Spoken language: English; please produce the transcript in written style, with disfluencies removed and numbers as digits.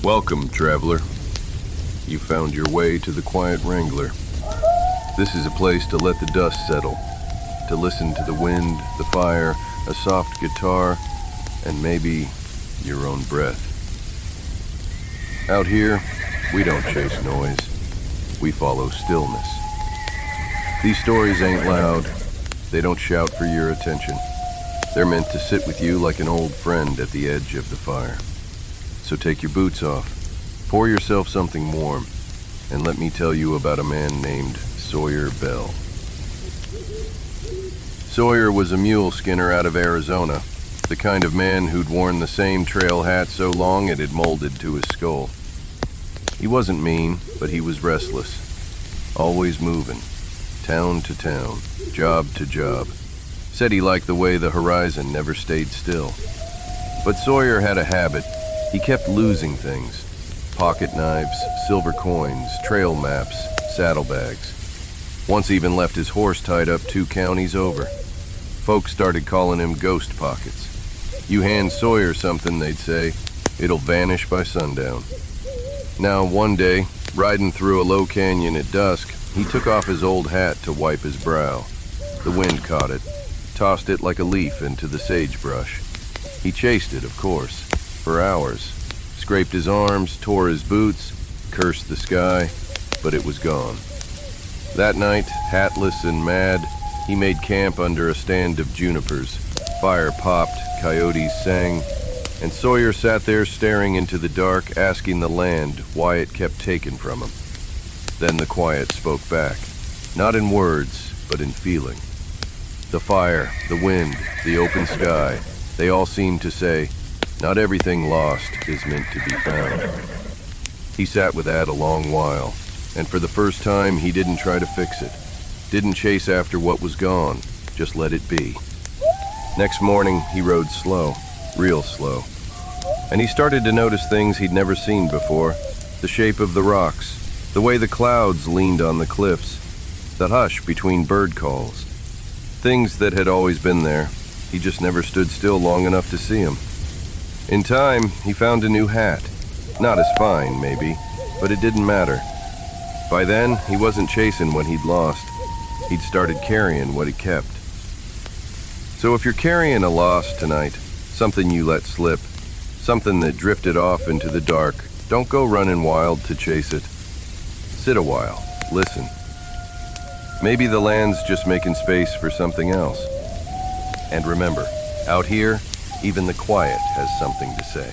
Welcome, traveler. You found your way to the Quiet Wrangler. This is a place to let the dust settle, to listen to the wind, the fire, a soft guitar, and maybe your own breath. Out here, we don't chase noise. We follow stillness. These stories ain't loud. They don't shout for your attention. They're meant to sit with you like an old friend at the edge of the fire. So take your boots off, pour yourself something warm, and let me tell you about a man named Sawyer Bell. Sawyer was a mule skinner out of Arizona, the kind of man who'd worn the same trail hat so long it had molded to his skull. He wasn't mean, but he was restless, always moving, town to town, job to job. Said he liked the way the horizon never stayed still. But Sawyer had a habit. He kept losing things. Pocket knives, silver coins, trail maps, saddlebags. Once even left his horse tied up 2 counties over. Folks started calling him Ghost Pockets. You hand Sawyer something, they'd say, it'll vanish by sundown. Now, one day, riding through a low canyon at dusk, he took off his old hat to wipe his brow. The wind caught it, tossed it like a leaf into the sagebrush. He chased it, of course, for hours, scraped his arms, tore his boots, cursed the sky, but it was gone. That night, hatless and mad, he made camp under a stand of junipers. Fire popped, coyotes sang, and Sawyer sat there staring into the dark, asking the land why it kept taking from him. Then the quiet spoke back, not in words, but in feeling. The fire, the wind, the open sky, they all seemed to say, not everything lost is meant to be found. He sat with that a long while, and for the first time he didn't try to fix it. Didn't chase after what was gone, just let it be. Next morning he rode slow, real slow. And he started to notice things he'd never seen before. The shape of the rocks, the way the clouds leaned on the cliffs, the hush between bird calls. Things that had always been there, he just never stood still long enough to see them. In time, he found a new hat. Not as fine, maybe, but it didn't matter. By then, he wasn't chasing what he'd lost. He'd started carrying what he kept. So if you're carrying a loss tonight, something you let slip, something that drifted off into the dark, don't go running wild to chase it. Sit a while, listen. Maybe the land's just making space for something else. And remember, out here, even the quiet has something to say.